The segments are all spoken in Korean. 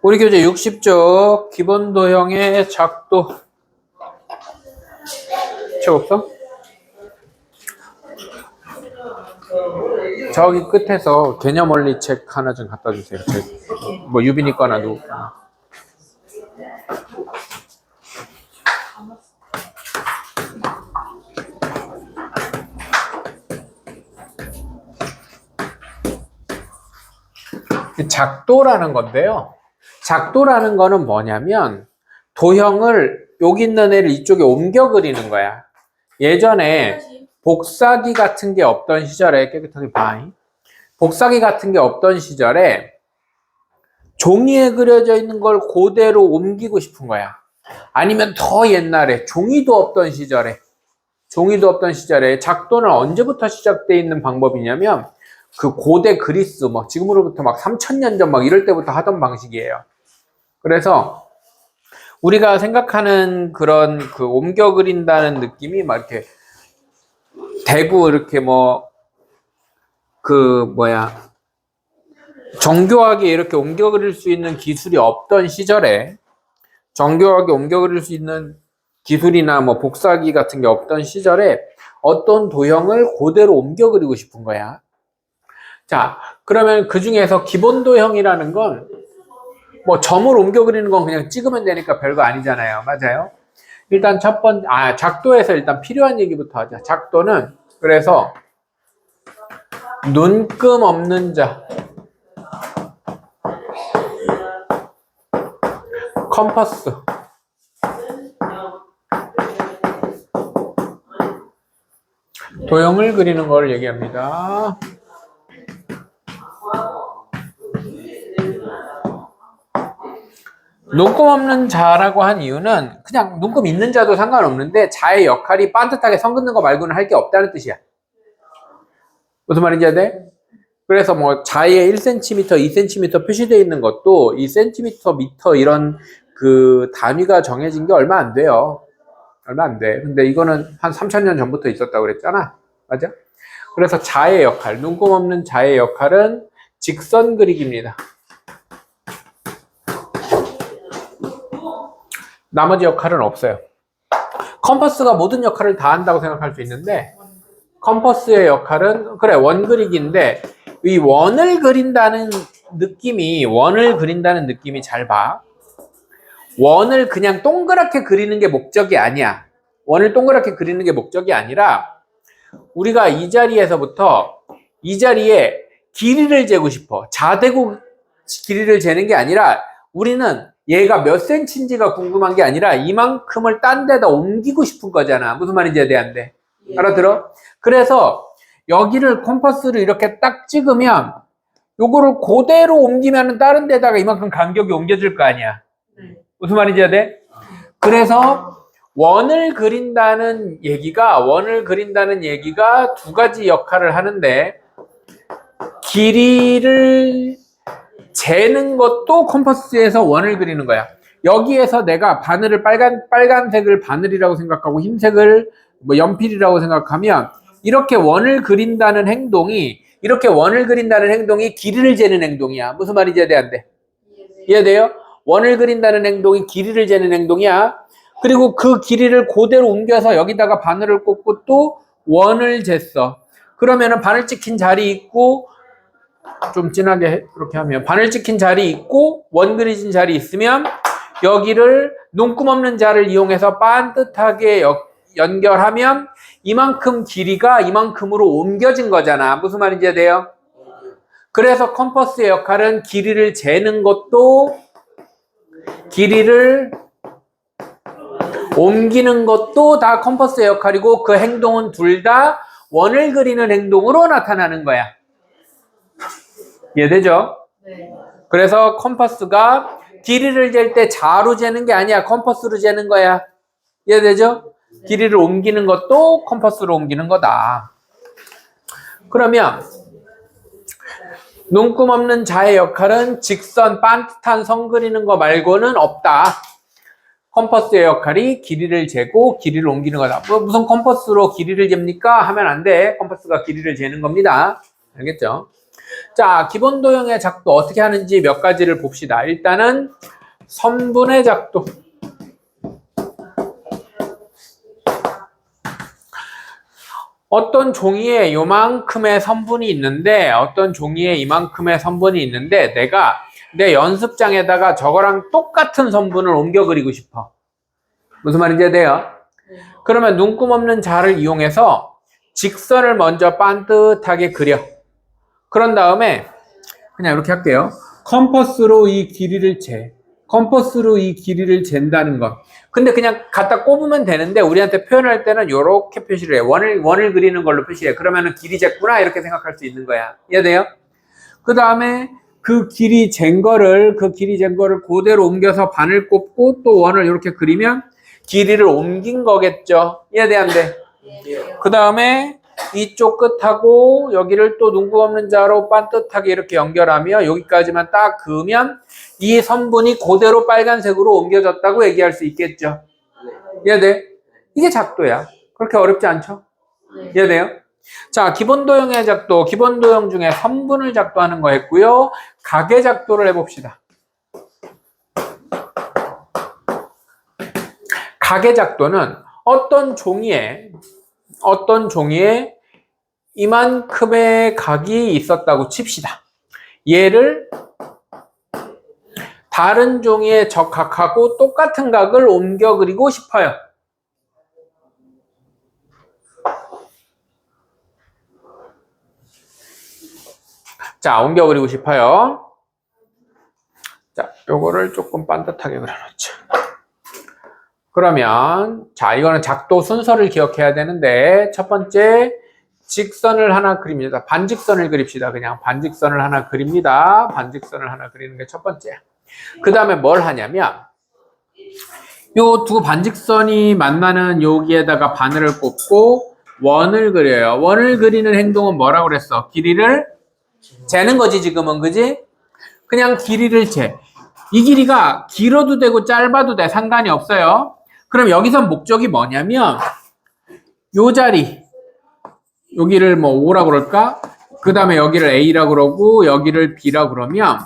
우리 교재 60쪽 기본 도형의 작도 책 없어? 저기 끝에서 개념 원리 책 하나 좀 갖다 주세요. 뭐 유빈이 거나 누구 거나. 작도라는 건데요. 작도라는 거는 뭐냐면 도형을 여기 있는 애를 이쪽에 옮겨 그리는 거야. 예전에 복사기 같은 게 없던 시절에 깨끗하게 봐. 복사기 같은 게 없던 시절에 종이에 그려져 있는 걸 그대로 옮기고 싶은 거야. 아니면 더 옛날에 종이도 없던 시절에 작도는 언제부터 시작되어 있는 방법이냐면 그 고대 그리스 뭐 지금으로부터 막 3000년 전 막 이럴 때부터 하던 방식이에요. 그래서 우리가 생각하는 그런 그 옮겨 그린다는 느낌이 막 이렇게 대구 이렇게 뭐 정교하게 이렇게 옮겨 그릴 수 있는 기술이 없던 시절에 정교하게 옮겨 그릴 수 있는 기술이나 뭐 복사기 같은 게 없던 시절에 어떤 도형을 그대로 옮겨 그리고 싶은 거야. 자, 그러면 그 중에서 기본 도형이라는 건 뭐 점을 옮겨 그리는 건 그냥 찍으면 되니까 별거 아니잖아요. 맞아요? 일단 첫 번째, 작도에서 일단 필요한 얘기부터 하자. 작도는 그래서 눈금 없는 자, 컴퍼스, 도형을 그리는 걸 얘기합니다. 눈금 없는 자라고 한 이유는 그냥 눈금 있는 자도 상관없는데 자의 역할이 반듯하게 선 긋는 거 말고는 할 게 없다는 뜻이야. 무슨 말인지 알아요? 그래서 뭐 자의 1cm, 2cm 표시되어 있는 것도 이 cm, 미터 이런 그 단위가 정해진 게 얼마 안 돼요. 얼마 안 돼. 근데 이거는 한 3000년 전부터 있었다고 그랬잖아. 맞아? 그래서 자의 역할, 눈금 없는 자의 역할은 직선 그리기입니다. 나머지 역할은 없어요. 컴퍼스가 모든 역할을 다 한다고 생각할 수 있는데 컴퍼스의 역할은 그래 원 그리기인데 이 원을 그린다는 느낌이 잘 봐. 원을 그냥 동그랗게 그리는 게 목적이 아니야. 원을 동그랗게 그리는 게 목적이 아니라 우리가 이 자리에서부터 이 자리에 길이를 재고 싶어. 자대고 길이를 재는 게 아니라 우리는 얘가 몇 센치인지가 궁금한 게 아니라 이만큼을 딴 데다 옮기고 싶은 거잖아. 무슨 말인지 대한데. 알아들어? 그래서 여기를 컴퍼스를 이렇게 딱 찍으면 요거를 그대로 옮기면 다른 데다가 이만큼 간격이 옮겨질 거 아니야. 무슨 말인지 돼? 그래서 원을 그린다는 얘기가 두 가지 역할을 하는데 길이를 재는 것도 컴퍼스에서 원을 그리는 거야. 여기에서 내가 바늘을 빨간색을 바늘이라고 생각하고 흰색을 뭐 연필이라고 생각하면 이렇게 원을 그린다는 행동이 길이를 재는 행동이야. 무슨 말인지 안 돼? 이해돼요? 원을 그린다는 행동이 길이를 재는 행동이야. 그리고 그 길이를 그대로 옮겨서 여기다가 바늘을 꽂고 또 원을 쟀어. 그러면은 바늘 찍힌 자리 있고 좀 진하게 이렇게 하면 바늘 찍힌 자리 있고 원 그려진 자리 있으면 여기를 눈금 없는 자를 이용해서 반듯하게 연결하면 이만큼 길이가 이만큼으로 옮겨진 거잖아. 무슨 말인지 돼요? 그래서 컴퍼스의 역할은 길이를 재는 것도 길이를 옮기는 것도 다 컴퍼스의 역할이고 그 행동은 둘 다 원을 그리는 행동으로 나타나는 거야. 이해되죠? 네. 그래서 컴퍼스가 길이를 잴 때 자로 재는 게 아니야. 컴퍼스로 재는 거야. 이해되죠? 네. 길이를 옮기는 것도 컴퍼스로 옮기는 거다. 그러면 눈금 없는 자의 역할은 직선, 반듯한 선 그리는 거 말고는 없다. 컴퍼스의 역할이 길이를 재고 길이를 옮기는 거다. 무슨 컴퍼스로 길이를 잽니까? 하면 안 돼. 컴퍼스가 길이를 재는 겁니다. 알겠죠? 자, 기본 도형의 작도 어떻게 하는지 몇 가지를 봅시다. 일단은 선분의 작도. 어떤 종이에 요만큼의 선분이 있는데 어떤 종이에 이만큼의 선분이 있는데 내가 내 연습장에다가 저거랑 똑같은 선분을 옮겨 그리고 싶어. 무슨 말인지 돼요? 그러면 눈금 없는 자를 이용해서 직선을 먼저 반듯하게 그려. 그런 다음에 그냥 이렇게 할게요. 컴퍼스로 이 길이를 재. 컴퍼스로 이 길이를 잰다는 것. 근데 그냥 갖다 꼽으면 되는데 우리한테 표현할 때는 이렇게 표시를 해. 원을 그리는 걸로 표시해. 그러면은 길이 쟀구나 이렇게 생각할 수 있는 거야. 이해돼요? 그 다음에 그 길이 잰 거를 그대로 옮겨서 반을 꼽고 또 원을 이렇게 그리면 길이를 옮긴 거겠죠. 이해돼 안 돼? 그 다음에 이쪽 끝하고 여기를 또 눈금 없는 자로 반듯하게 이렇게 연결하며 여기까지만 딱 그으면 이 선분이 그대로 빨간색으로 옮겨졌다고 얘기할 수 있겠죠. 이해돼? 이게 작도야. 그렇게 어렵지 않죠? 이해돼요? 자, 기본 도형의 작도, 기본 도형 중에 선분을 작도하는 거 했고요. 각의 작도를 해봅시다. 각의 작도는 어떤 종이에 이만큼의 각이 있었다고 칩시다. 얘를 다른 종이의 적각하고 똑같은 각을 옮겨 그리고 싶어요. 자, 옮겨 그리고 싶어요. 자, 요거를 조금 반듯하게 그려놓죠. 그러면 자, 이거는 작도 순서를 기억해야 되는데 첫 번째 직선을 하나 그립니다. 반직선을 그립시다. 그냥 반직선을 하나 그립니다. 반직선을 하나 그리는 게 첫 번째. 그 다음에 뭘 하냐면 요 두 반직선이 만나는 여기에다가 바늘을 꼽고 원을 그려요. 원을 그리는 행동은 뭐라고 그랬어? 길이를 재는 거지 지금은. 그지? 그냥 길이를 재. 이 길이가 길어도 되고 짧아도 돼. 상관이 없어요. 그럼 여기서 목적이 뭐냐면 요 자리 여기를 뭐 O라고 그럴까? 그 다음에 여기를 A라고 그러고 여기를 B라고 그러면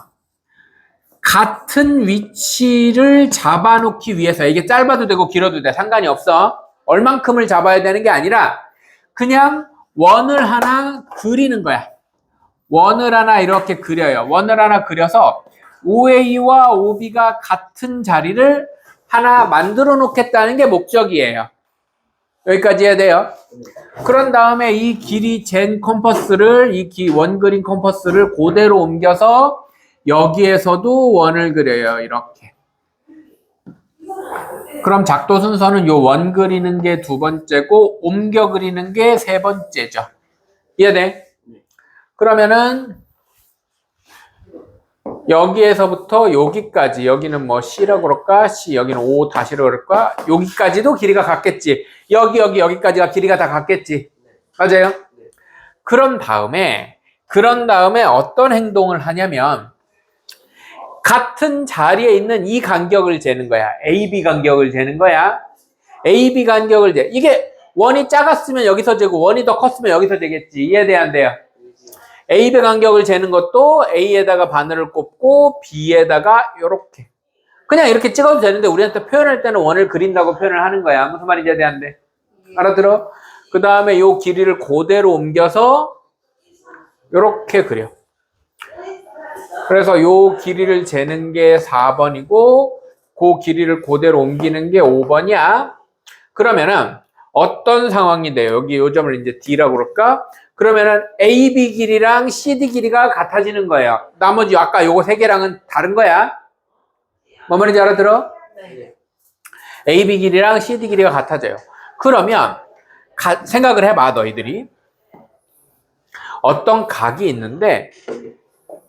같은 위치를 잡아놓기 위해서 이게 짧아도 되고 길어도 돼. 상관이 없어. 얼만큼을 잡아야 되는 게 아니라 그냥 원을 하나 그리는 거야. 원을 하나 이렇게 그려요. 원을 하나 그려서 OA와 OB가 같은 자리를 하나 만들어 놓겠다는 게 목적이에요. 여기까지 해야 돼요. 그런 다음에 이 길이 잰 컴퍼스를 원 그린 컴퍼스를 그대로 옮겨서 여기에서도 원을 그려요. 이렇게. 그럼 작도 순서는 요 원 그리는 게 두 번째고 옮겨 그리는 게 세 번째죠. 이해돼? 그러면은 여기에서부터 여기까지, 여기는 뭐 C라고 그럴까? C, 여기는 O 다시라고 그럴까? 여기까지도 길이가 같겠지. 여기까지가 길이가 다 같겠지. 맞아요? 그런 다음에 어떤 행동을 하냐면 같은 자리에 있는 이 간격을 재는 거야. AB 간격을 재는 거야. AB 간격을 재. 이게 원이 작았으면 여기서 재고 원이 더 컸으면 여기서 재겠지. 이해돼 안 돼요? AB 간격을 재는 것도 A에다가 바늘을 꼽고 B에다가 이렇게 그냥 이렇게 찍어도 되는데 우리한테 표현할 때는 원을 그린다고 표현을 하는 거야. 무슨 말인지 안 돼? 알아들어? 그 다음에 요 길이를 그대로 옮겨서 이렇게 그려. 그래서 요 길이를 재는 게 4번이고 그 길이를 그대로 옮기는 게 5번이야. 그러면은 어떤 상황이 돼요? 여기 요 점을 이제 D라고 그럴까? 그러면은 AB 길이랑 CD 길이가 같아지는 거예요. 나머지 아까 요거 세 개랑은 다른 거야. 뭐 말인지 알아들어? 네. AB 길이랑 CD 길이가 같아져요. 그러면 생각을 해봐 너희들이. 어떤 각이 있는데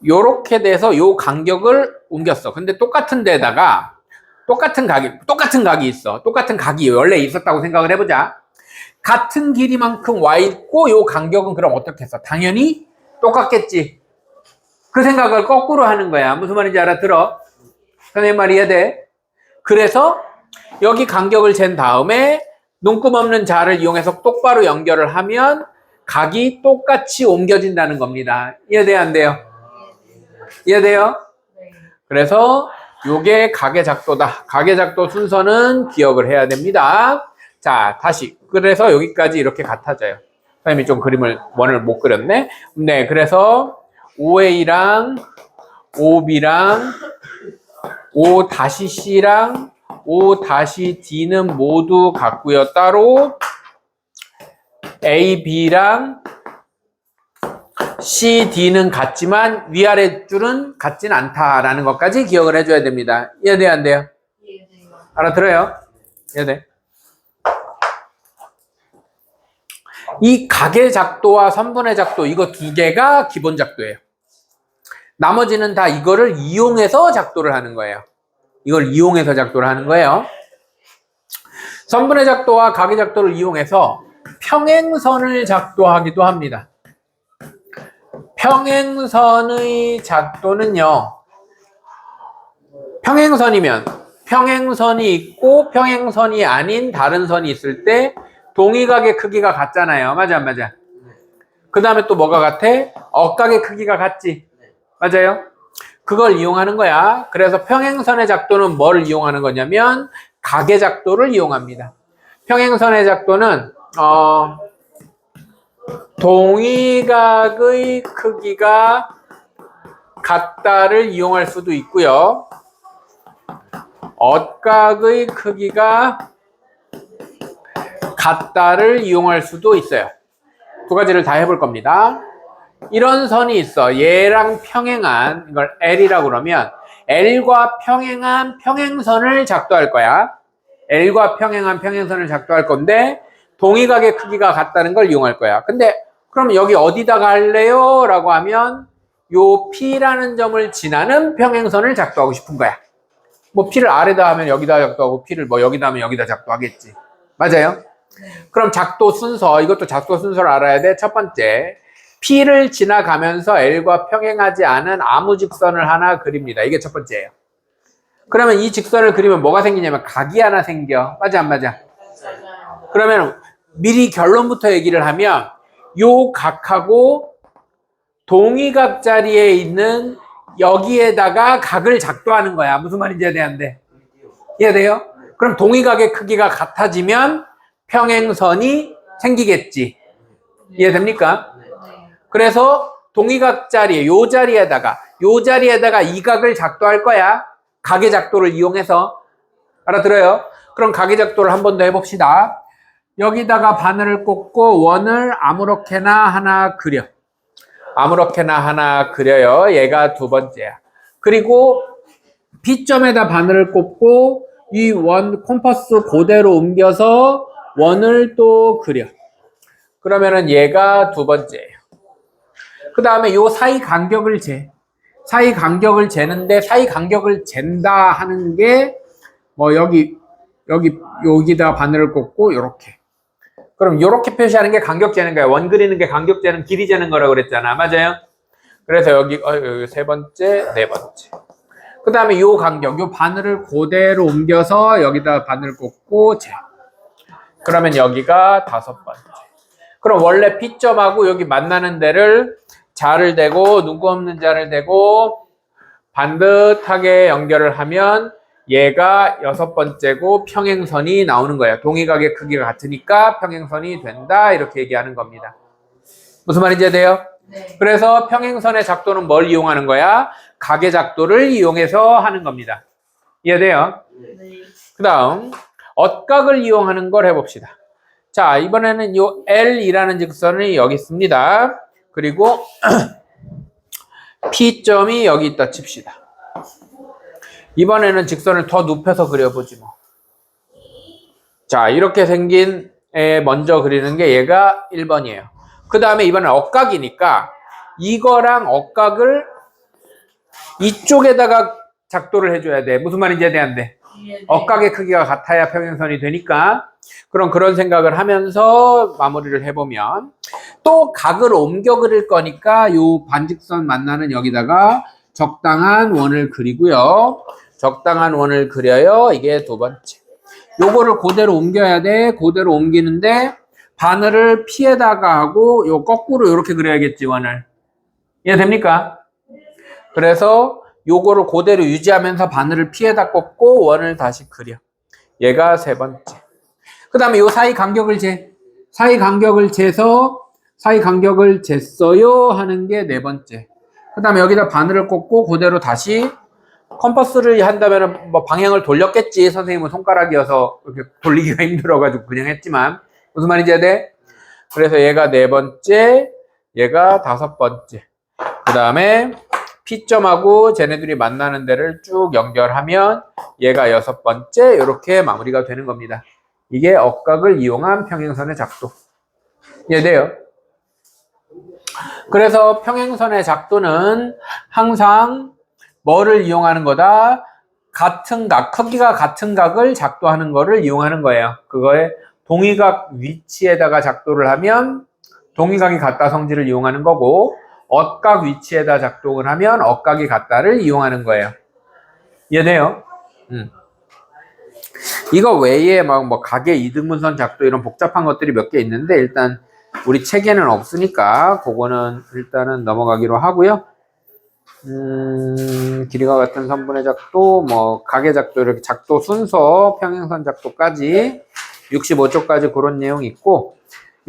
요렇게 돼서 요 간격을 옮겼어. 근데 똑같은 데다가 똑같은 각이 있어. 똑같은 각이 원래 있었다고 생각을 해보자. 같은 길이만큼 와 있고 요 간격은 그럼 어떻게 했어? 당연히 똑같겠지. 그 생각을 거꾸로 하는 거야. 무슨 말인지 알아들어? 선생님 말 이해돼? 그래서 여기 간격을 잰 다음에 눈금 없는 자를 이용해서 똑바로 연결을 하면 각이 똑같이 옮겨진다는 겁니다. 이해돼요, 안 돼요? 이해돼요? 그래서 요게 각의 작도다. 각의 작도 순서는 기억을 해야 됩니다. 자, 다시. 그래서 여기까지 이렇게 같아져요. 선생님이 좀 원을 못 그렸네. 네, 그래서 OA랑 OB랑 O-C랑 O-D는 모두 같고요. 따로 A, B랑 C, D는 같지만 위아래 줄은 같진 않다라는 것까지 기억을 해줘야 됩니다. 이해돼요, 안 돼요? 이해돼요. 알아들어요? 이해돼? 이 각의 작도와 선분의 작도 이거 두 개가 기본 작도예요. 나머지는 다 이거를 이용해서 작도를 하는 거예요. 이걸 이용해서 작도를 하는 거예요. 선분의 작도와 각의 작도를 이용해서 평행선을 작도하기도 합니다. 평행선의 작도는요, 평행선이면 평행선이 있고 평행선이 아닌 다른 선이 있을 때 동의각의 크기가 같잖아요. 맞아, 안 맞아? 그 다음에 또 뭐가 같아? 억각의 크기가 같지? 맞아요? 그걸 이용하는 거야. 그래서 평행선의 작도는 뭘 이용하는 거냐면 각의 작도를 이용합니다. 평행선의 작도는 동의각의 크기가 같다를 이용할 수도 있고요. 억각의 크기가 같다를 이용할 수도 있어요. 두 가지를 다 해볼 겁니다. 이런 선이 있어. 얘랑 평행한, 이걸 L이라고 그러면 L과 평행한 평행선을 작도할 거야. L과 평행한 평행선을 작도할 건데 동의각의 크기가 같다는 걸 이용할 거야. 근데 그럼 여기 어디다가 할래요? 라고 하면 요 P라는 점을 지나는 평행선을 작도하고 싶은 거야. 뭐 P를 아래다 하면 여기다 작도하고 P를 뭐 여기다 하면 여기다 작도하겠지. 맞아요? 그럼 작도 순서, 이것도 작도 순서를 알아야 돼. 첫 번째, P를 지나가면서 L과 평행하지 않은 아무 직선을 하나 그립니다. 이게 첫 번째예요. 그러면 이 직선을 그리면 뭐가 생기냐면 각이 하나 생겨. 맞아, 안 맞아? 그러면 미리 결론부터 얘기를 하면 요 각하고 동의각 자리에 있는 여기에다가 각을 작도하는 거야. 무슨 말인지 이해되는데? 이해돼요? 그럼 동의각의 크기가 같아지면 평행선이 생기겠지. 이해됩니까? 그래서 동의각 자리에 요 자리에다가 이 각을 작도할 거야. 각의 작도를 이용해서. 알아들어요? 그럼 각의 작도를 한 번 더 해봅시다. 여기다가 바늘을 꽂고 원을 아무렇게나 하나 그려. 아무렇게나 하나 그려요. 얘가 두 번째야. 그리고 P점에다 바늘을 꽂고 이 원 콤퍼스 그대로 옮겨서 원을 또 그려. 그러면은 얘가 두 번째예요. 그 다음에 요 사이 간격을 재. 사이 간격을 재는데 사이 간격을 잰다 하는 게 뭐 여기다 바늘을 꽂고 요렇게. 그럼 요렇게 표시하는 게 간격 재는 거야. 원 그리는 게 간격 재는 길이 재는 거라고 그랬잖아. 맞아요? 그래서 여기 세 번째, 네 번째. 그 다음에 요 간격, 요 바늘을 그대로 옮겨서 여기다 바늘 꽂고 재. 그러면 여기가 다섯 번째. 그럼 원래 P점하고 여기 만나는 데를 자를 대고 눈곱 없는 자를 대고 반듯하게 연결을 하면 얘가 여섯 번째고 평행선이 나오는 거예요. 동의각의 크기가 같으니까 평행선이 된다. 이렇게 얘기하는 겁니다. 무슨 말인지 이해돼요? 네. 그래서 평행선의 작도는 뭘 이용하는 거야? 각의 작도를 이용해서 하는 겁니다. 이해돼요? 네. 그 다음 억각을 이용하는 걸 해봅시다. 자, 이번에는 요 L이라는 직선이 여기 있습니다. 그리고 P점이 여기 있다 칩시다. 이번에는 직선을 더 눕혀서 그려보지 뭐. 자, 이렇게 생긴 애 먼저 그리는 게 얘가 1번이에요. 그 다음에 이번엔 억각이니까 이거랑 억각을 이쪽에다가 작도를 해줘야 돼. 무슨 말인지 이해돼? 억각의 크기가 같아야 평행선이 되니까. 그럼 그런 생각을 하면서 마무리를 해보면 또 각을 옮겨 그릴 거니까 요 반직선 만나는 여기다가 적당한 원을 그리고요. 적당한 원을 그려요. 이게 두 번째. 요거를 그대로 옮겨야 돼. 그대로 옮기는데 바늘을 피에다가 하고 요 거꾸로 이렇게 그려야겠지, 원을. 이해됩니까? 그래서 요거를 그대로 유지하면서 바늘을 피에다 꽂고 원을 다시 그려. 얘가 세 번째. 그 다음에 요 사이 간격을 재. 사이 간격을 재서 사이 간격을 쟀어요 하는 게 네 번째. 그 다음에 여기다 바늘을 꽂고 그대로 다시 컴퍼스를 한다면 뭐 방향을 돌렸겠지. 선생님은 손가락이어서 이렇게 돌리기가 힘들어가지고 그냥 했지만 무슨 말인지 해야 돼? 그래서 얘가 네 번째, 얘가 다섯 번째. 그 다음에 P점하고 쟤네들이 만나는 데를 쭉 연결하면 얘가 여섯 번째, 이렇게 마무리가 되는 겁니다. 이게 억각을 이용한 평행선의 작도. 이해돼요? 그래서 평행선의 작도는 항상 뭐를 이용하는 거다? 같은 각, 크기가 같은 각을 작도하는 거를 이용하는 거예요. 그거에 동위각 위치에다가 작도를 하면 동위각이 같다 성질을 이용하는 거고, 억각 위치에다 작동을 하면 억각이 같다를 이용하는 거예요. 이해돼요? 이거 외에 막 뭐 각의 이등분선 작도 이런 복잡한 것들이 몇 개 있는데 일단 우리 책에는 없으니까 그거는 일단은 넘어가기로 하고요. 길이가 같은 선분의 작도, 뭐 각의 작도, 이렇게 작도 순서, 평행선 작도까지 65쪽까지 그런 내용이 있고,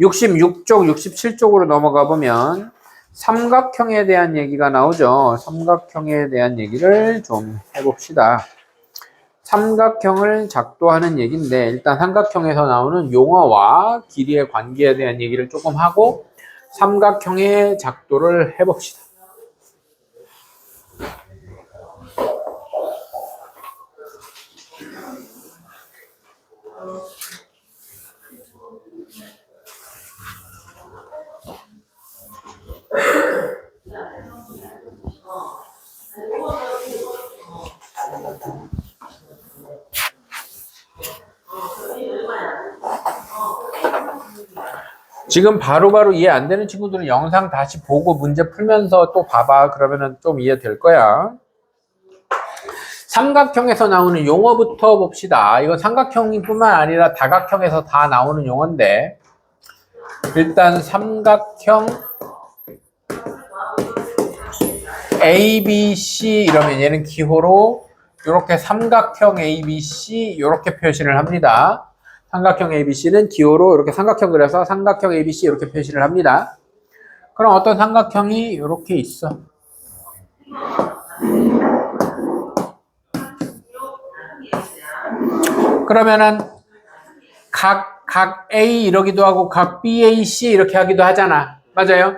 66쪽, 67쪽으로 넘어가 보면 삼각형에 대한 얘기가 나오죠. 삼각형에 대한 얘기를 좀 해봅시다. 삼각형을 작도하는 얘기인데 일단 삼각형에서 나오는 용어와 길이의 관계에 대한 얘기를 조금 하고 삼각형의 작도를 해봅시다. 지금 바로바로 이해 안 되는 친구들은 영상 다시 보고 문제 풀면서 또 봐봐. 그러면은 좀 이해될 거야. 삼각형에서 나오는 용어부터 봅시다. 이건 삼각형뿐만 아니라 다각형에서 다 나오는 용어인데 일단 삼각형 ABC 이러면 얘는 기호로 이렇게 삼각형 ABC 이렇게 표시를 합니다. 삼각형 ABC는 기호로 이렇게 삼각형 그려서 삼각형 ABC 이렇게 표시를 합니다. 그럼 어떤 삼각형이 이렇게 있어. 그러면은 각 A 이러기도 하고 각 BAC 이렇게 하기도 하잖아. 맞아요?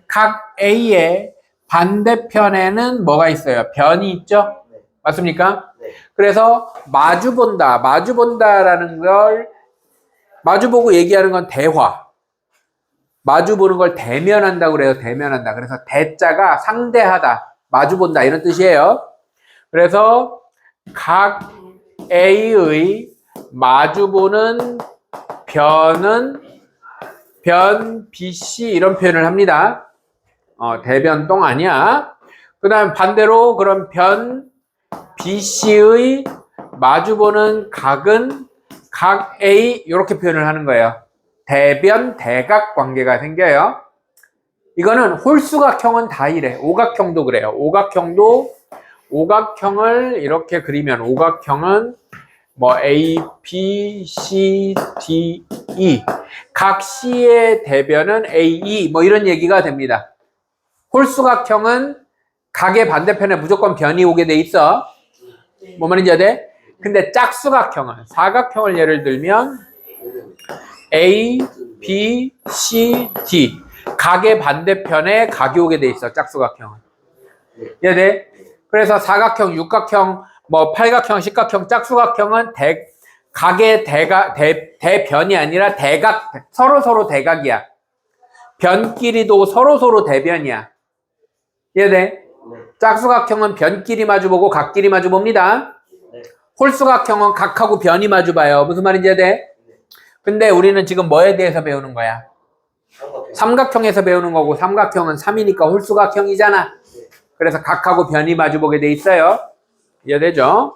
각 A의 반대편에는 뭐가 있어요? 변이 있죠? 맞습니까? 그래서 마주본다라는 걸 마주보고 얘기하는 건 대화. 마주보는 걸 대면한다고 그래요. 대면한다. 그래서 대자가 상대하다, 마주본다 이런 뜻이에요. 그래서 각 A의 마주보는 변은 변 BC 이런 표현을 합니다. 대변동 아니야. 그 다음 반대로 그럼 변 BC의 마주보는 각은 각 A 이렇게 표현을 하는 거예요. 대변 대각 관계가 생겨요. 이거는 홀수각형은 다 이래. 오각형도 그래요. 오각형을 이렇게 그리면 오각형은 뭐 A, B, C, D, E 각 C의 대변은 A, E 뭐 이런 얘기가 됩니다. 홀수각형은 각의 반대편에 무조건 변이 오게 돼 있어. 뭐 말인지 알아야 근데 짝수각형은 사각형을 예를 들면 A, B, C, D 각의 반대편에 각이 오게 돼 있어. 짝수각형은. 이해돼? 그래서 사각형, 육각형, 뭐 팔각형, 십각형, 짝수각형은 각의 대변이 아니라 대각, 서로 대각이야. 변끼리도 서로 대변이야. 이해돼? 짝수각형은 변끼리 마주보고 각끼리 마주봅니다. 홀수각형은 각하고 변이 마주봐요. 무슨 말인지 이해돼? 근데 우리는 지금 뭐에 대해서 배우는 거야? 삼각형에서 배우는 거고 삼각형은 3이니까 홀수각형이잖아. 그래서 각하고 변이 마주보게 돼 있어요. 이해되죠?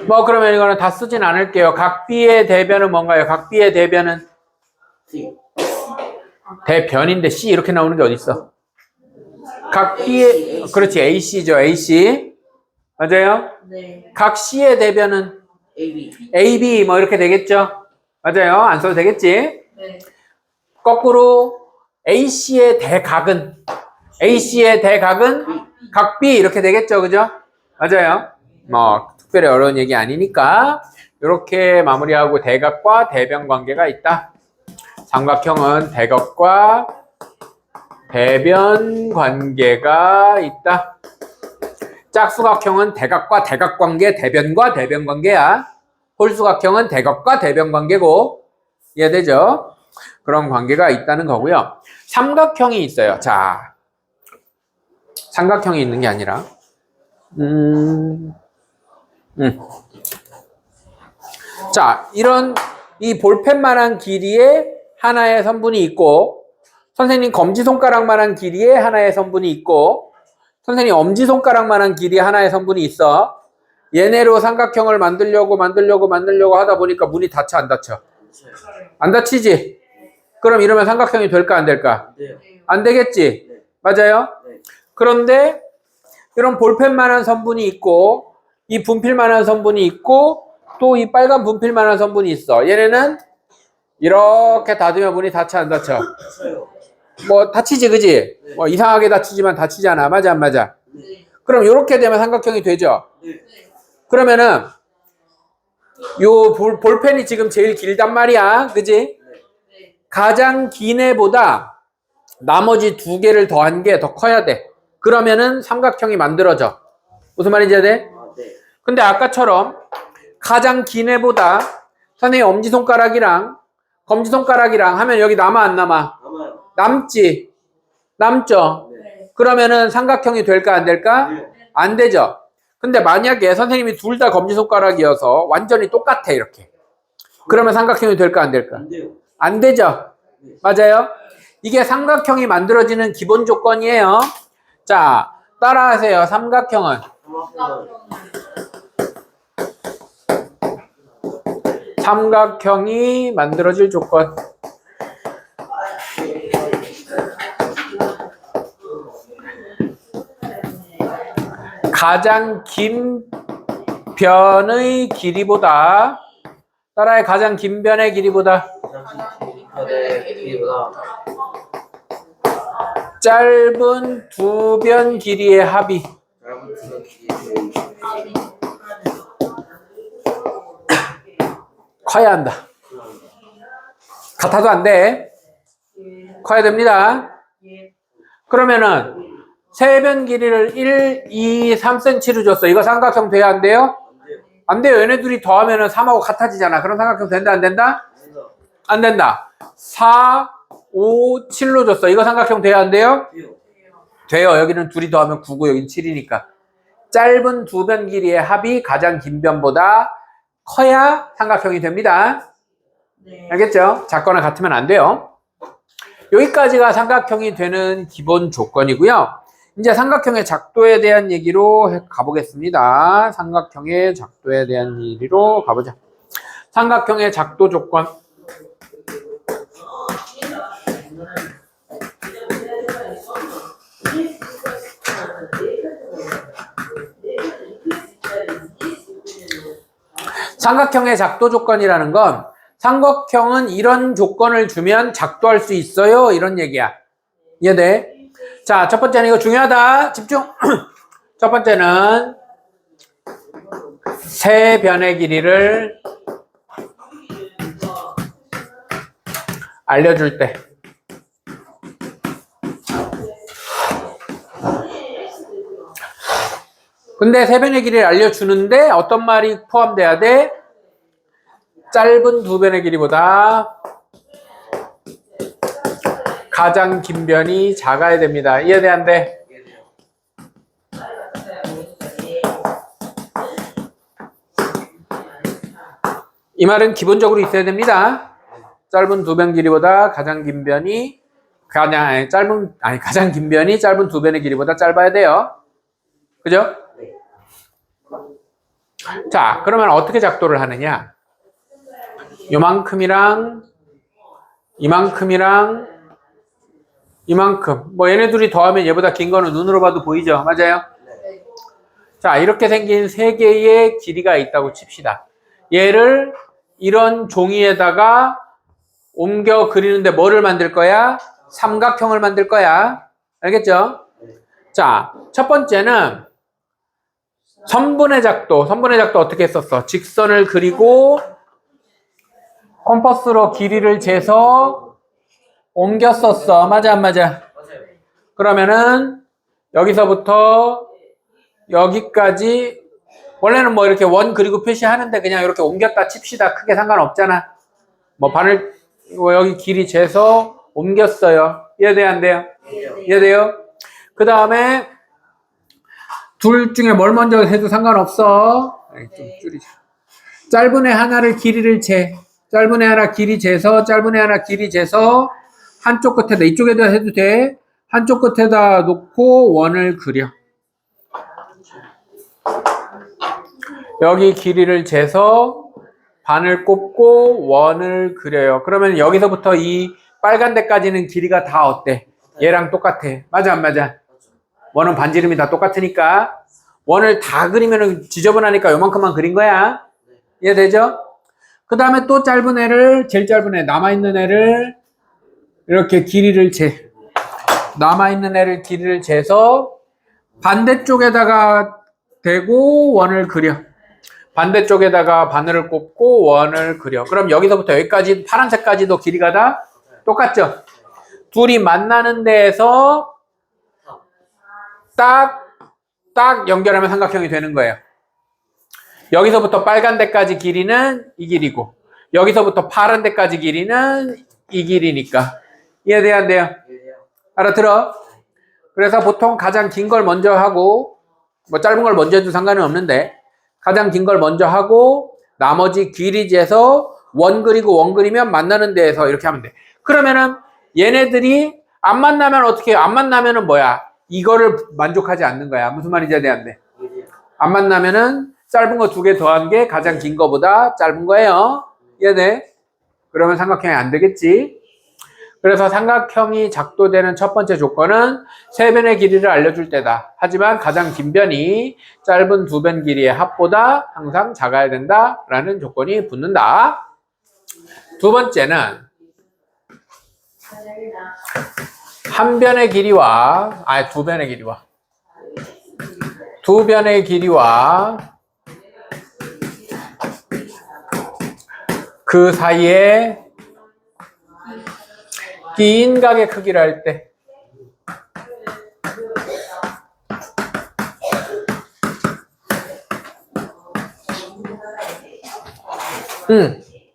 뭐 그러면 이거는 다 쓰진 않을게요. 각 B의 대변은 뭔가요? 각 B의 대변은 대변인데 C 이렇게 나오는 게 어딨어? 각 B의 그렇지 AC죠. AC 맞아요? 네. 각 C의 대변은 AB 뭐 이렇게 되겠죠? 맞아요. 안 써도 되겠지? 네. 거꾸로 AC의 대각은 각 B 이렇게 되겠죠. 그죠? 맞아요. 뭐 특별히 어려운 얘기 아니니까 이렇게 마무리하고 대각과 대변 관계가 있다. 삼각형은 대각과 대변 관계가 있다. 짝수각형은 대각과 대각 관계, 대변과 대변 관계야. 홀수각형은 대각과 대변 관계고 이해되죠? 그런 관계가 있다는 거고요. 삼각형이 있어요. 자, 삼각형이 있는 게 아니라 자, 이런 이 볼펜만한 길이의 하나의 선분이 있고 선생님 검지손가락만한 길이의 하나의 선분이 있고 선생님 엄지손가락만한 길이의 하나의 선분이 있어. 얘네로 삼각형을 만들려고 하다 보니까 문이 닫혀 안 닫혀? 안 닫히지? 그럼 이러면 삼각형이 될까 안 될까? 안 되겠지? 맞아요? 그런데 이런 볼펜만한 선분이 있고 이 분필만한 선분이 있고 또 이 빨간 분필만한 선분이 있어. 얘네는 이렇게 닫으면 문이 닫혀 안 닫혀? 뭐 닫히지 그지? 뭐 이상하게 닫히지만 닫히잖아. 맞아 안 맞아? 그럼 이렇게 되면 삼각형이 되죠? 그러면은 요 볼펜이 지금 제일 길단 말이야. 그지? 가장 긴 애보다 나머지 두 개를 더한 게 더 커야 돼. 그러면은 삼각형이 만들어져. 무슨 말인지 돼? 근데 아까처럼 가장 긴 애보다 선생님 엄지손가락이랑 검지손가락이랑 하면 여기 남아 안 남아? 남지? 남죠? 그러면은 삼각형이 될까 안 될까? 안 되죠. 근데 만약에 선생님이 둘 다 검지손가락이어서 완전히 똑같아 이렇게. 그러면 삼각형이 될까 안 될까? 안 되죠. 맞아요? 이게 삼각형이 만들어지는 기본 조건이에요. 자, 따라하세요. 삼각형은 삼각형이 만들어질 조건. 가장 긴 변의 길이보다 따라해 가장 긴 변의 길이보다 짧은 두 변 길이의 합이 커야 한다. 같아도 안 돼. 커야 됩니다. 그러면은 세 변 길이를 1, 2, 3cm로 줬어. 이거 삼각형 돼야 안 돼요? 안 돼요. 얘네들이 더하면은 3하고 같아지잖아. 그럼 삼각형 된다 안 된다? 안 된다. 4, 5, 7로 줬어. 이거 삼각형 돼야 안 돼요? 돼요. 여기는 둘이 더하면 9고 여기는 7이니까. 짧은 두 변 길이의 합이 가장 긴 변보다 커야 삼각형이 됩니다. 알겠죠? 작거나 같으면 안 돼요. 여기까지가 삼각형이 되는 기본 조건이고요. 이제 삼각형의 작도에 대한 얘기로 가보겠습니다. 삼각형의 작도에 대한 얘기로 가보자. 삼각형의 작도 조건. 삼각형의 작도 조건이라는 건 삼각형은 이런 조건을 주면 작도할 수 있어요. 이런 얘기야. 이해돼? 자, 첫 번째는 이거 중요하다. 집중. 첫 번째는 세 변의 길이를 알려줄 때. 근데 세 변의 길이를 알려주는데 어떤 말이 포함돼야 돼? 짧은 두 변의 길이보다 가장 긴 변이 작아야 됩니다. 이해돼 안 돼? 이 말은 기본적으로 있어야 됩니다. 짧은 두 변 길이보다 가장 긴 변이 가장 긴 변이 짧은 두 변의 길이보다 짧아야 돼요. 그죠? 자, 그러면 어떻게 작도를 하느냐? 요만큼이랑 이만큼이랑 이만큼. 뭐 얘네 둘이 더하면 얘보다 긴 거는 눈으로 봐도 보이죠? 맞아요? 자, 이렇게 생긴 세 개의 길이가 있다고 칩시다. 얘를 이런 종이에다가 옮겨 그리는데 뭐를 만들 거야? 삼각형을 만들 거야. 알겠죠? 자, 첫 번째는 선분의 작도. 선분의 작도 어떻게 했었어? 직선을 그리고 컴퍼스로 길이를 재서 옮겼었어. 맞아, 안 맞아? 그러면은 여기서부터 여기까지 원래는 뭐 이렇게 원 그리고 표시하는데 그냥 이렇게 옮겼다 칩시다. 크게 상관없잖아. 뭐 바늘 여기 길이 재서 옮겼어요. 이해돼요, 안 돼요? 이해돼요? 그 다음에 둘 중에 뭘 먼저 해도 상관없어. 좀 줄이자. 짧은 애 하나를 길이를 재. 짧은 애 하나 길이 재서 짧은 애 하나 길이 재서 한쪽 끝에다 이쪽에다 해도 돼. 한쪽 끝에다 놓고 원을 그려. 여기 길이를 재서 반을 꼽고 원을 그려요. 그러면 여기서부터 이 빨간 데까지는 길이가 다 어때? 얘랑 똑같아. 맞아, 안 맞아? 원은 반지름이 다 똑같으니까 원을 다 그리면 지저분하니까 요만큼만 그린 거야. 이해되죠? 그 다음에 또 짧은 애를, 제일 짧은 애, 남아있는 애를 이렇게 길이를 재. 남아있는 애를 길이를 재서 반대쪽에다가 대고 원을 그려. 반대쪽에다가 바늘을 꼽고 원을 그려. 그럼 여기서부터 여기까지 파란색까지도 길이가 다 똑같죠? 둘이 만나는 데에서 딱 연결하면 삼각형이 되는 거예요. 여기서부터 빨간 데까지 길이는 이 길이고 여기서부터 파란 데까지 길이는 이 길이니까. 이해돼요, 안 돼요? 알아들어? 그래서 보통 가장 긴 걸 먼저 하고 뭐 짧은 걸 먼저 해도 상관은 없는데 가장 긴 걸 먼저 하고 나머지 길이 재서 원 그리고 원 그리면 만나는 데에서 이렇게 하면 돼. 그러면은 얘네들이 안 만나면 어떻게 해요? 안 만나면은 뭐야? 이거를 만족하지 않는 거야. 무슨 말인지 이해돼, 안 돼? 안 만나면은 짧은 거 두 개 더한 게 가장 긴 거보다 짧은 거예요. 이해돼? 그러면 삼각형이 안 되겠지. 그래서 삼각형이 작도되는 첫 번째 조건은 세 변의 길이를 알려줄 때다. 하지만 가장 긴 변이 짧은 두 변 길이의 합보다 항상 작아야 된다라는 조건이 붙는다. 두 번째는 한 변의 길이와 두 변의 길이와 두 변의 길이와 그 사이에 긴 각의 크기를 할 때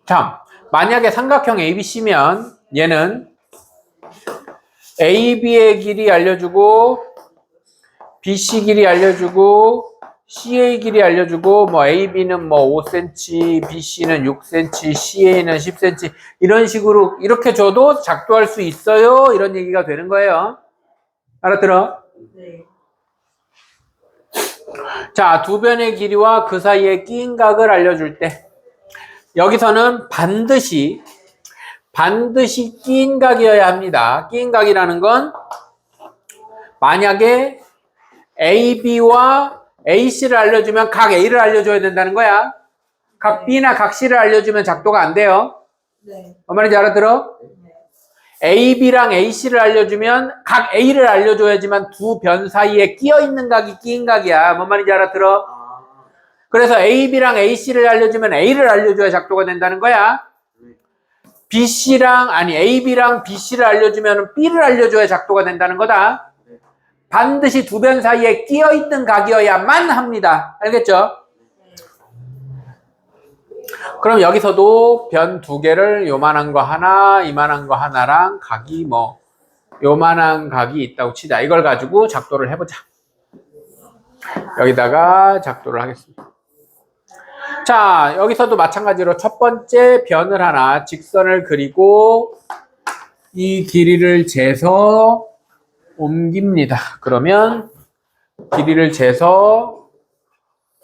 참 만약에 삼각형 ABC면 얘는 AB의 길이 알려주고 BC 길이 알려주고 CA 길이 알려주고 뭐 AB는 뭐 5cm, BC는 6cm, CA는 10cm 이런 식으로 이렇게 줘도 작도할 수 있어요. 이런 얘기가 되는 거예요. 알아들어? 네. 자, 두 변의 길이와 그 사이에 낀 각을 알려줄 때 여기서는 반드시 낀 각이어야 합니다. 낀 각이라는 건 만약에 AB와 AC를 알려주면 각 A를 알려줘야 된다는 거야. 각 B나 각 C를 알려주면 작도가 안 돼요. 네. 뭔 말인지 알아들어? 네. AB랑 AC를 알려주면 각 A를 알려줘야지만 두 변 사이에 끼어있는 각이 끼인 각이야. 뭔 말인지 알아들어? 그래서 AB랑 AC를 알려주면 A를 알려줘야 작도가 된다는 거야. AB랑 BC를 알려주면 B를 알려줘야 작도가 된다는 거다. 반드시 두 변 사이에 끼어있는 각이어야만 합니다. 알겠죠? 그럼 여기서도 변 두 개를 요만한 거 하나, 이만한 거 하나랑 각이 뭐 요만한 각이 있다고 치자. 이걸 가지고 작도를 해보자. 여기다가 작도를 하겠습니다. 자, 여기서도 마찬가지로 첫 번째 변을 하나 직선을 그리고 이 길이를 재서 옮깁니다. 그러면 길이를 재서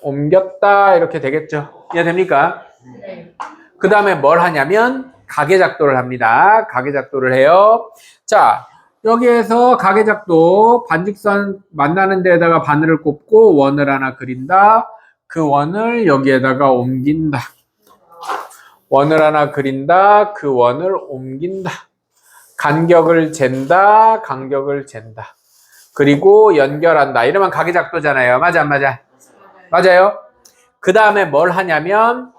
옮겼다 이렇게 되겠죠. 이해됩니까? 네. 그 다음에 뭘 하냐면 가계작도를 합니다. 가계작도를 해요. 자, 여기에서 가계작도 반직선 만나는 데에다가 바늘을 꼽고 원을 하나 그린다. 그 원을 여기에다가 옮긴다. 원을 하나 그린다. 그 원을 옮긴다. 간격을 잰다. 간격을 잰다. 그리고 연결한다. 이러면 가계작도잖아요. 맞아, 안 맞아? 맞아요. 그 다음에 뭘 하냐면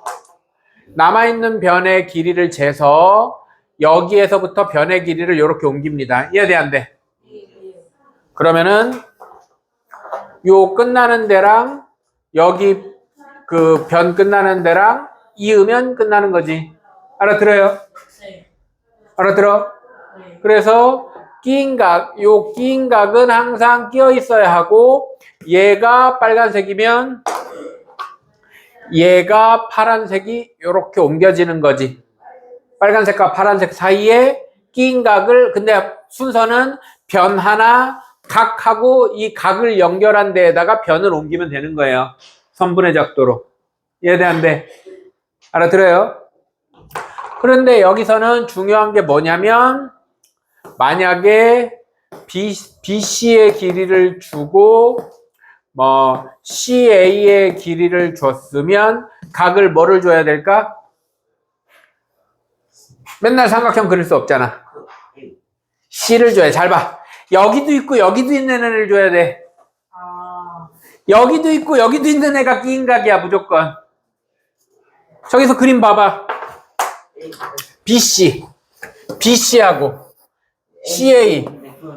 남아있는 변의 길이를 재서 여기에서부터 변의 길이를 이렇게 옮깁니다. 이해돼, 안 돼? 그러면은 요 끝나는 데랑 여기 그 변 끝나는 데랑 이으면 끝나는 거지. 알아들어요? 네. 알아들어? 네. 그래서 끼인 각, 요 끼인 각은 항상 끼어 있어야 하고 얘가 빨간색이면 얘가 파란색이 이렇게 옮겨지는 거지. 빨간색과 파란색 사이에 끼인 각을, 근데 순서는 변 하나, 각하고 이 각을 연결한 데에다가 변을 옮기면 되는 거예요. 선분의 작도로. 이해돼, 안 돼? 알아들어요? 그런데 여기서는 중요한 게 뭐냐면 만약에 BC의 길이를 주고 뭐 CA의 길이를 줬으면 각을 뭐를 줘야 될까? 맨날 삼각형 그릴 수 없잖아. C를 줘야 돼. 잘 봐. 여기도 있고 여기도 있는 애를 줘야 돼. 아. 여기도 있고 여기도 있는 애가 끼인 각이야 무조건. 저기서 그림 봐봐. BC하고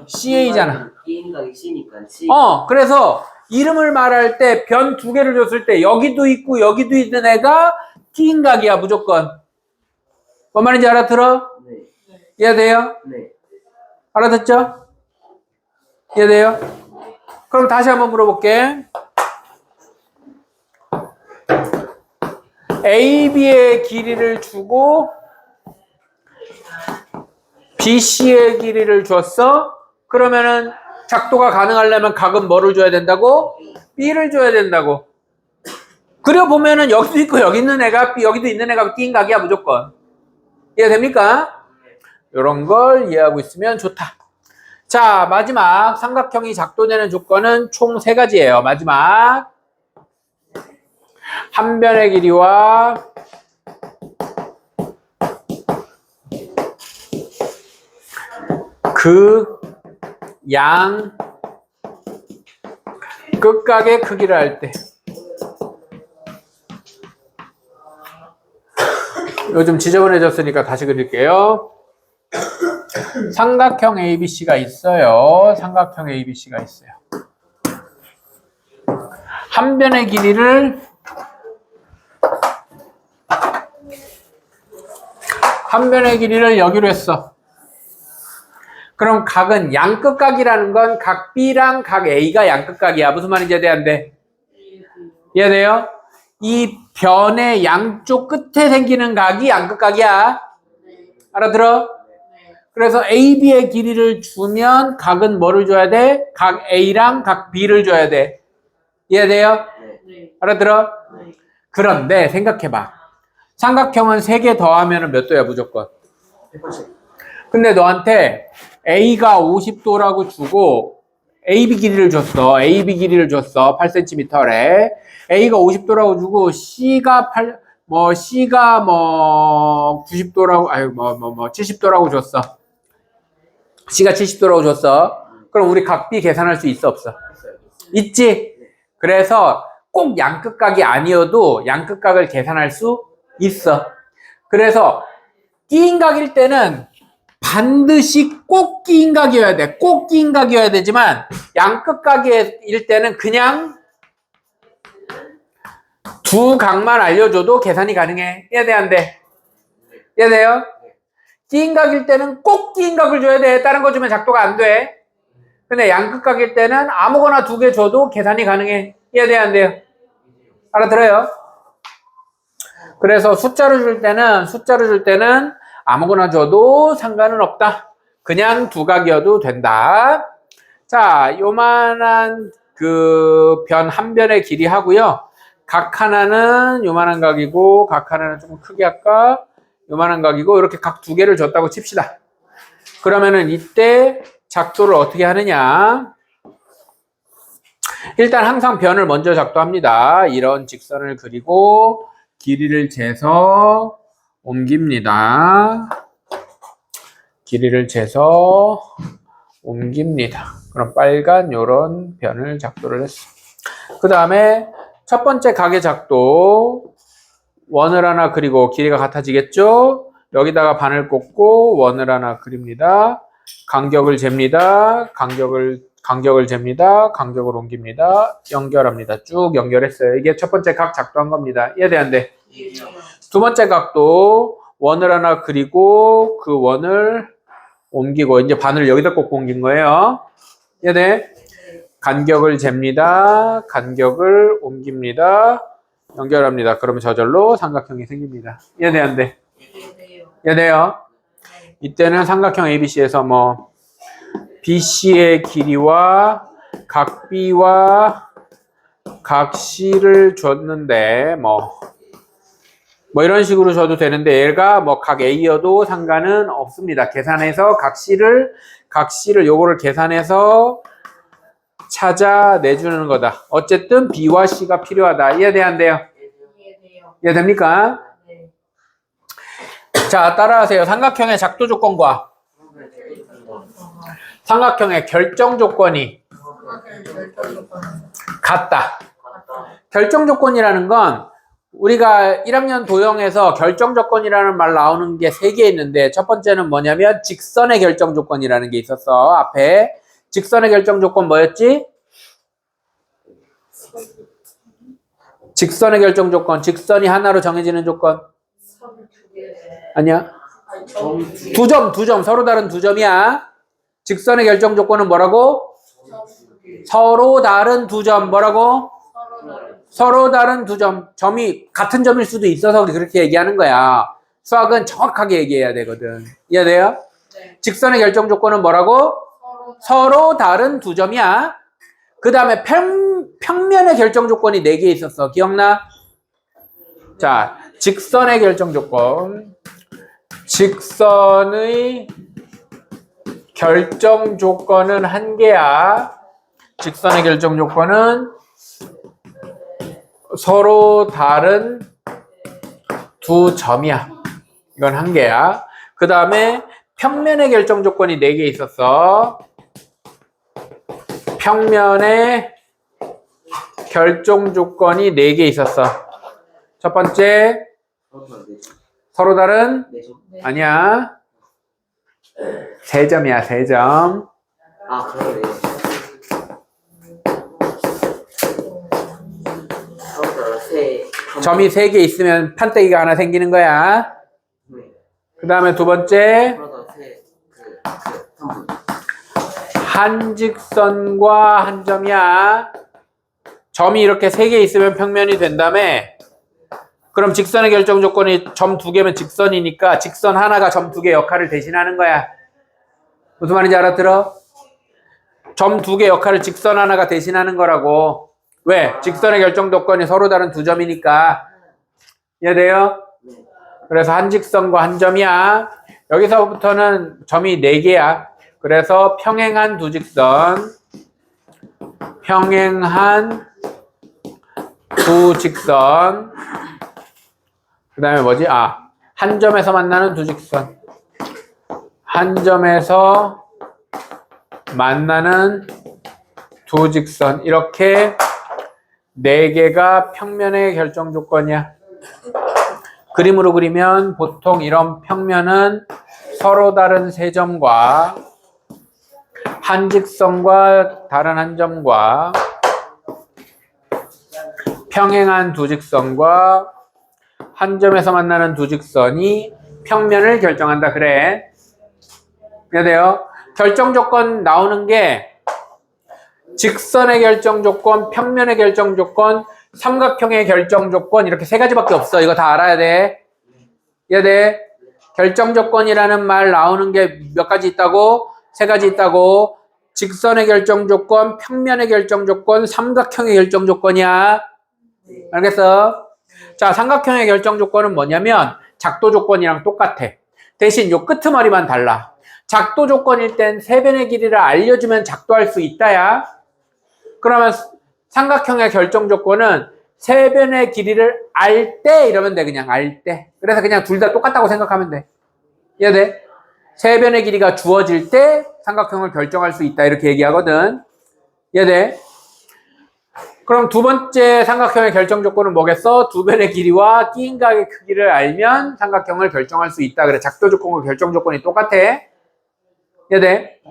CA잖아. 그래서 이름을 말할 때 변 두 개를 줬을 때 여기도 있고 여기도 있는 애가 끼인 각이야 무조건. 뭔 말인지 알아들어? 네. 이해돼요? 네. 알아듣죠? 이해돼요? 그럼 다시 한번 물어볼게. AB의 길이를 주고 BC의 길이를 줬어? 그러면은 작도가 가능하려면 각은 뭐를 줘야 된다고? B를 줘야 된다고. 그려보면은 여기도 있고 여기 있는 애가 B, 여기도 있는 애가 끼인 각이야 무조건. 이해됩니까? 이런 걸 이해하고 있으면 좋다. 자, 마지막 삼각형이 작도되는 조건은 총 3가지예요. 마지막 한 변의 길이와 그 양 끝각의 크기를 할 때. 요즘 지저분해졌으니까 다시 그릴게요. 삼각형 ABC가 있어요. 삼각형 ABC가 있어요. 한 변의 길이를 여기로 했어. 그럼 각은 양끝각이라는 건 각 B랑 각 A가 양끝각이야. 무슨 말인지 이해 안 돼? 이해돼요? 이 변의 양쪽 끝에 생기는 각이 양끝각이야. 알아들어? 그래서 AB의 길이를 주면 각은 뭐를 줘야 돼? 각 A랑 각 B를 줘야 돼. 이해돼요? 네. 알아들어? 네. 그런데 생각해봐. 삼각형은 3개 더하면 몇 도야 무조건? 180. 근데 너한테 A가 50도라고 주고 AB 길이를 줬어. AB 길이를 줬어. 8cm래. A가 50도라고 주고 C가 90도라고 70도라고 줬어. C가 70도라고 줬어. 그럼 우리 각 B 계산할 수 있어 없어? 있지? 그래서 꼭 양끝각이 아니어도 양끝각을 계산할 수 있어. 그래서 끼인 각일 때는 반드시 꼭 끼인 각이어야 돼. 꼭 끼인 각이어야 되지만 양끝각일 때는 그냥 두 각만 알려줘도 계산이 가능해. 이해돼 안 돼? 이해돼요? 끼인 각일 때는 꼭 끼인 각을 줘야 돼. 다른 거 주면 작도가 안 돼. 근데 양끝각일 때는 아무거나 2개 줘도 계산이 가능해. 이해돼 안 돼요? 알아들어요? 그래서 숫자로 줄 때는 아무거나 줘도 상관은 없다. 그냥 2각이어도 된다. 자, 요만한 그 변 한 변의 길이 하고요. 각 하나는 요만한 각이고 각 하나는 조금 크게 할까? 요만한 각이고 이렇게 각 두 개를 줬다고 칩시다. 그러면은 이때 작도를 어떻게 하느냐? 일단 항상 변을 먼저 작도합니다. 이런 직선을 그리고 길이를 재서 옮깁니다. 길이를 재서 옮깁니다. 그럼 빨간 요런 변을 작도를 했어. 그 다음에 첫 번째 각의 작도 원을 하나 그리고 길이가 같아지겠죠? 여기다가 반을 꽂고 원을 하나 그립니다. 간격을 잽니다. 간격을 잽니다. 간격을 옮깁니다. 연결합니다. 쭉 연결했어요. 이게 첫 번째 각 작도한 겁니다. 이해돼 안 돼? 두 번째 각도 원을 하나 그리고 그 원을 옮기고 이제 반을 여기다 꽂고 옮긴 거예요. 이해돼? 간격을 잽니다. 간격을 옮깁니다. 연결합니다. 그러면 저절로 삼각형이 생깁니다. 이해돼 안 돼? 이해돼요? 이때는 삼각형 ABC에서 뭐 BC의 길이와 각 B와 각 C를 줬는데 뭐 이런 식으로 줘도 되는데 얘가 뭐 각 A여도 상관은 없습니다. 계산해서 각 C를 요거를 계산해서 찾아내주는 거다. 어쨌든 B와 C가 필요하다. 이해돼 안 돼요? 이해됩니까? 네. 자, 따라하세요. 삼각형의 작도 조건과 삼각형의 결정 조건이 같다. 결정 조건이라는 건 우리가 1학년 도형에서 결정 조건이라는 말 나오는 게 3개 있는데 첫 번째는 뭐냐면 직선의 결정 조건이라는 게 있었어. 앞에 직선의 결정 조건 뭐였지? 직선의 결정 조건. 직선이 하나로 정해지는 조건. 아니야. 두 점. 서로 다른 두 점이야. 직선의 결정 조건은 뭐라고? 서로 다른 두 점. 뭐라고? 서로 다른 두 점. 점이 같은 점일 수도 있어서 그렇게 얘기하는 거야. 수학은 정확하게 얘기해야 되거든. 이해돼요? 네. 직선의 결정 조건은 뭐라고? 서로 다른 두 점이야. 그 다음에 평면의 결정 조건이 4개 있었어. 기억나? 자, 직선의 결정 조건. 직선의 결정 조건은 1개야. 직선의 결정 조건은 서로 다른 두 점이야. 이건 1개야. 그 다음에 평면의 결정 조건이 4개 있었어. 평면의 결정 조건이 4개 있었어. 첫 번째, 서로 다른? 아니야. 3점이야, 3점. 아, 그러네. 점이 3개 있으면 판때기가 하나 생기는 거야. 그 다음에 두 번째, 한 직선과 한 점이야. 점이 이렇게 3개 있으면 평면이 된다며. 그럼 직선의 결정 조건이 점 2개면 직선이니까 직선 하나가 점 2개 역할을 대신하는 거야. 무슨 말인지 알아들어? 점 2개 역할을 직선 하나가 대신하는 거라고. 왜? 직선의 결정 조건이 서로 다른 두 점이니까. 이해돼요? 그래서 한 직선과 한 점이야. 여기서부터는 점이 4개야. 그래서 평행한 두 직선. 평행한 두 직선. 그 다음에 뭐지? 한 점에서 만나는 두 직선. 한 점에서 만나는 두 직선. 이렇게 4개가 평면의 결정 조건이야. 그림으로 그리면 보통 이런 평면은 서로 다른 3점과 한 직선과 다른 한 점과 평행한 두 직선과 한 점에서 만나는 두 직선이 평면을 결정한다. 그래. 이해돼요? 결정 조건 나오는 게 직선의 결정 조건, 평면의 결정 조건, 삼각형의 결정 조건 이렇게 3가지밖에 없어. 이거 다 알아야 돼. 이해돼? 결정 조건이라는 말 나오는 게 몇 가지 있다고? 3가지 있다고. 직선의 결정 조건, 평면의 결정 조건, 삼각형의 결정 조건이야. 알겠어? 자, 삼각형의 결정 조건은 뭐냐면 작도 조건이랑 똑같아. 대신 요 끄트머리만 달라. 작도 조건일 땐 세변의 길이를 알려주면 작도할 수 있다야. 그러면 삼각형의 결정 조건은 세변의 길이를 알 때 이러면 돼. 그냥 알 때. 그래서 그냥 둘 다 똑같다고 생각하면 돼. 이해돼? 세변의 길이가 주어질 때 삼각형을 결정할 수 있다. 이렇게 얘기하거든. 이해돼? 그럼 두 번째 삼각형의 결정 조건은 뭐겠어? 두 변의 길이와 끼인 각의 크기를 알면 삼각형을 결정할 수 있다. 그래. 작도 조건과 결정 조건이 똑같아. 이해돼?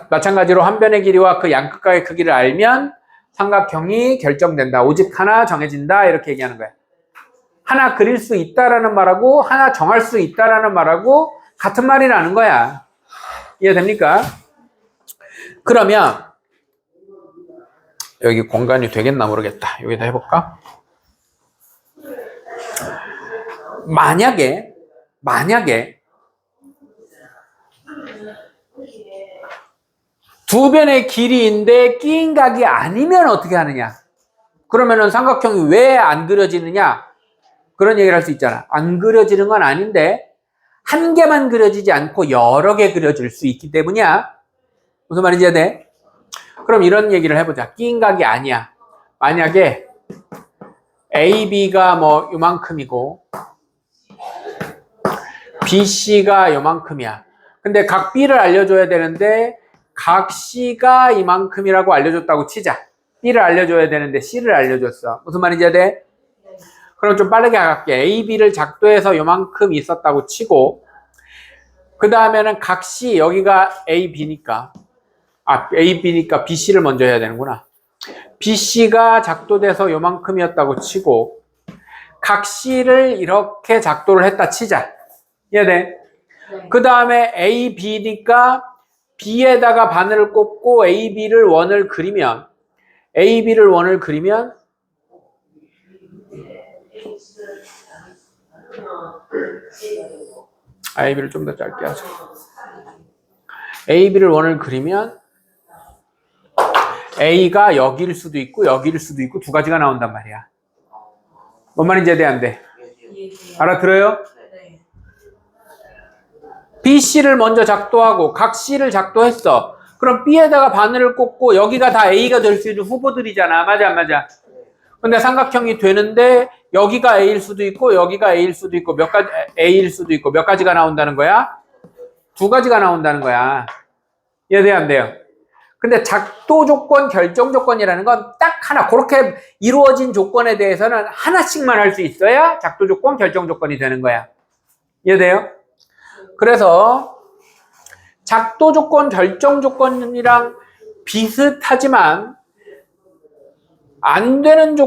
마찬가지로 한 변의 길이와 그 양끝각의 크기를 알면 삼각형이 결정된다. 오직 하나 정해진다. 이렇게 얘기하는 거야. 하나 그릴 수 있다라는 말하고 하나 정할 수 있다라는 말하고 같은 말이라는 거야. 이해됩니까? 그러면 여기 공간이 되겠나 모르겠다. 여기다 해볼까? 만약에 두 변의 길이인데 끼인 각이 아니면 어떻게 하느냐? 그러면은 삼각형이 왜 안 그려지느냐? 그런 얘기를 할 수 있잖아. 안 그려지는 건 아닌데 한 개만 그려지지 않고 여러 개 그려질 수 있기 때문이야. 무슨 말인지 이해돼? 그럼 이런 얘기를 해보자. 끼인 각이 아니야. 만약에 AB가 뭐 요만큼이고 BC가 요만큼이야. 근데 각 B를 알려줘야 되는데 각 C가 이만큼이라고 알려줬다고 치자. B를 알려줘야 되는데 C를 알려줬어. 무슨 말인지 이해돼? 그럼 좀 빠르게 갈게. AB를 작도해서 요만큼 있었다고 치고 그 다음에는 각 C, 여기가 AB니까 AB니까 BC를 먼저 해야 되는구나. BC가 작도돼서 요만큼이었다고 치고 각 C를 이렇게 작도를 했다 치자. 이해돼? 그 다음에 AB니까 B에다가 바늘을 꼽고 AB를 원을 그리면 AB를 좀 더 짧게 하자. AB를 원을 그리면 A가 여기일 수도 있고 여기일 수도 있고 두 가지가 나온단 말이야. 뭔 말인지 이해 안 돼? 알아들어요? BC를 먼저 작도하고 각 C를 작도했어. 그럼 B에다가 바늘을 꽂고 여기가 다 A가 될 수 있는 후보들이잖아. 맞아 안 맞아? 근데 삼각형이 되는데 여기가 A일 수도 있고 여기가 A일 수도 있고 몇 가지 A일 수도 있고 몇 가지가 나온다는 거야? 두 가지가 나온다는 거야. 이해돼요 안 돼요? 근데 작도 조건, 결정 조건이라는 건 딱 하나, 그렇게 이루어진 조건에 대해서는 하나씩만 할 수 있어야 작도 조건, 결정 조건이 되는 거야. 이해돼요? 그래서 작도 조건, 결정 조건이랑 비슷하지만 안 되는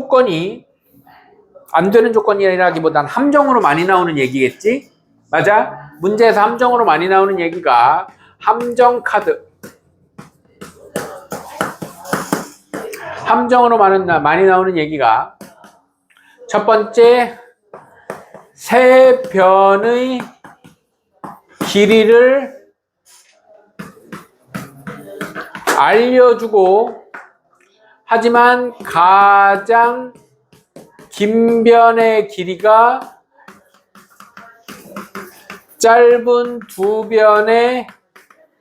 조건이라기보단 함정으로 많이 나오는 얘기겠지? 맞아? 문제에서 함정으로 많이 나오는 얘기가 함정 카드. 함정으로 많이 나오는 얘기가 첫 번째, 세 변의 길이를 알려주고 하지만 가장 긴 변의 길이가 짧은 두 변의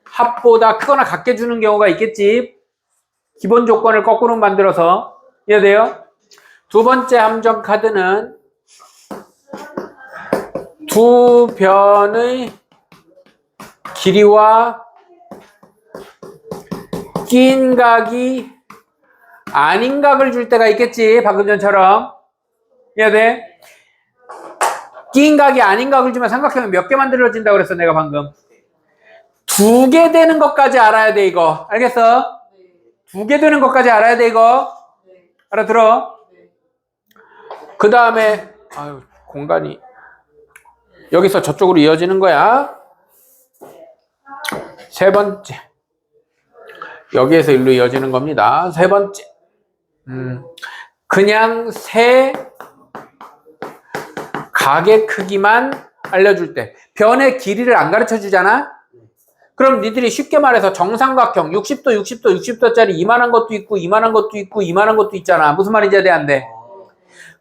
합보다 크거나 같게 주는 경우가 있겠지. 기본 조건을 거꾸로 만들어서. 이해돼요? 두 번째 함정 카드는 두 변의 길이와 낀 각이 아닌 각을 줄 때가 있겠지. 방금 전처럼. 이해돼? 낀 각이 아닌 각을 주면 삼각형이 몇 개 만들어진다고 그랬어 내가 방금. 두 개 되는 것까지 알아야 돼 이거. 알겠어? 두 개 되는 것까지 알아야 돼 이거. 알아들어? 그 다음에 공간이 여기서 저쪽으로 이어지는 거야. 세 번째, 여기에서 일로 이어지는 겁니다. 세 번째, 그냥 세 각의 크기만 알려줄 때 변의 길이를 안 가르쳐 주잖아. 그럼 니들이 쉽게 말해서 정삼각형 60도, 60도, 60도짜리 이만한 것도 있고 이만한 것도 있고 이만한 것도 있잖아. 무슨 말인지 돼, 안 돼?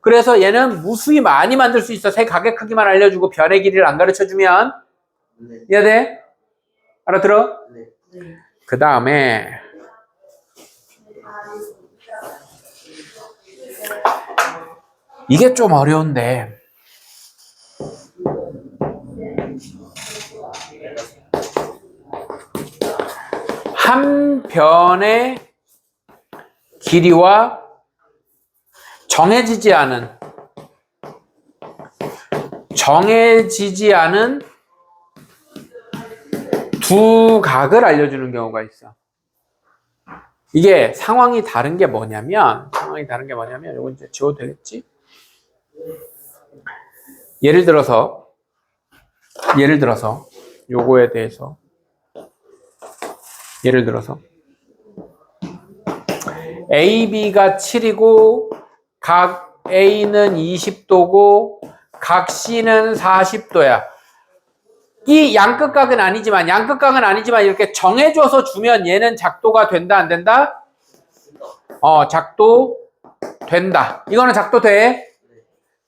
그래서 얘는 무수히 많이 만들 수 있어. 세 가게 크기만 알려주고 변의 길이를 안 가르쳐주면. 네. 이해돼? 알아들어? 네. 그 다음에 이게 좀 어려운데 한 변의 길이와 정해지지 않은 두 각을 알려주는 경우가 있어. 이게 상황이 다른 게 뭐냐면 이건 이제 지워도 되겠지? 예를 들어서 요거에 대해서 예를 들어서 AB가 7이고 각 A는 20도고 각 C는 40도야. 이 양끝각은 아니지만 이렇게 정해줘서 주면 얘는 작도가 된다, 안 된다? 작도 된다. 이거는 작도 돼.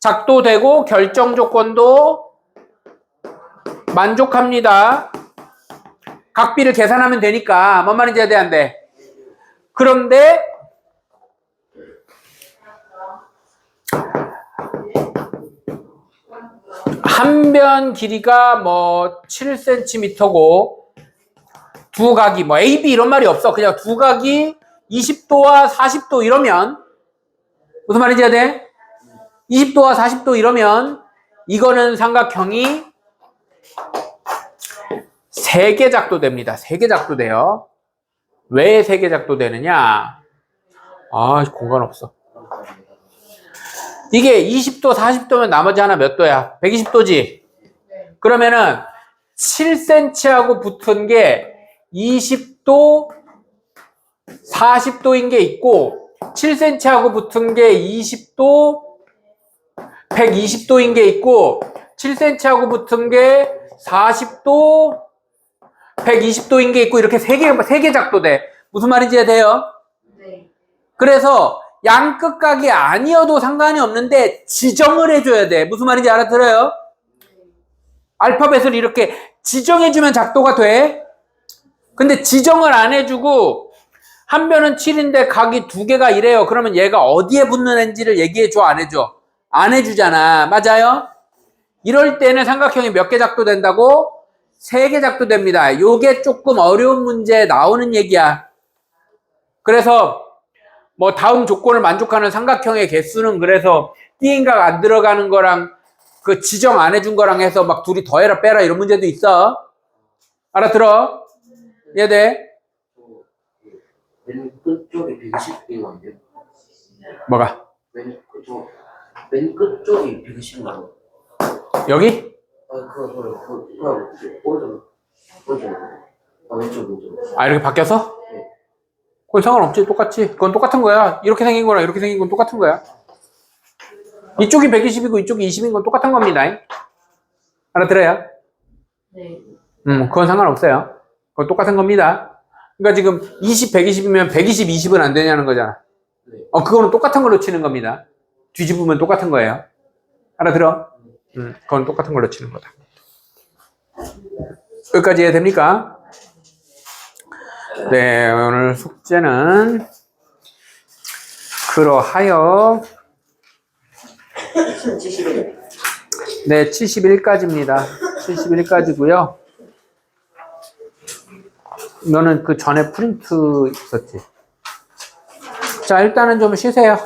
작도 되고 결정 조건도 만족합니다. 각비를 계산하면 되니까. 뭔 말인지 해야 돼, 안 돼? 그런데 한 변 길이가 뭐 7cm고 두 각이 뭐 AB 이런 말이 없어. 그냥 두 각이 20도와 40도 이러면 무슨 말인지 해야 돼? 20도와 40도 이러면 이거는 삼각형이 3개 작도 됩니다. 3개 작도 돼요. 왜 3개 작도 되느냐? 공간 없어. 이게 20도, 40도면 나머지 하나 몇 도야? 120도지? 그러면은 7cm하고 붙은 게 20도, 40도인 게 있고 7cm하고 붙은 게 20도, 120도인 게 있고 7cm하고 붙은 게 40도, 120도인 게 있고 이렇게 3개 작도 돼. 무슨 말인지 돼요? 네. 그래서 양끝각이 아니어도 상관이 없는데 지정을 해줘야 돼. 무슨 말인지 알아들어요? 알파벳을 이렇게 지정해주면 작도가 돼. 근데 지정을 안 해주고 한 변은 7인데 각이 2개가 이래요. 그러면 얘가 어디에 붙는 애인지를 얘기해줘, 안 해줘? 안 해주잖아. 맞아요? 이럴 때는 삼각형이 몇 개 작도 된다고? 3개 작도 됩니다. 요게 조금 어려운 문제에 나오는 얘기야. 그래서 뭐 다음 조건을 만족하는 삼각형의 개수는 그래서 띠인각 안 들어가는 거랑 그 지정 안 해준 거랑 해서 막 둘이 더해라 빼라 이런 문제도 있어. 알아들어? 이해돼? 맨 끝쪽이 120인 건데요. 뭐가? 맨 끝쪽이 120인 거. 여기? 왼쪽. 이렇게 바뀌어서? 네. 그건 상관없지. 똑같지. 그건 똑같은 거야. 이렇게 생긴 거랑 이렇게 생긴 건 똑같은 거야. 이쪽이 120이고 이쪽이 20인 건 똑같은 겁니다. 알아들어요? 네. 그건 상관없어요. 그건 똑같은 겁니다. 그러니까 지금 20, 120이면 120, 20은 안 되냐는 거잖아. 네. 그거는 똑같은 걸로 치는 겁니다. 뒤집으면 똑같은 거예요. 알아들어? 그건 똑같은 걸로 치는 거다. 여기까지 이해됩니까? 네, 오늘 숙제는 그러하여 71. 네, 71까지입니다. 71까지고요. 너는 그 전에 프린트 있었지? 자, 일단은 좀 쉬세요.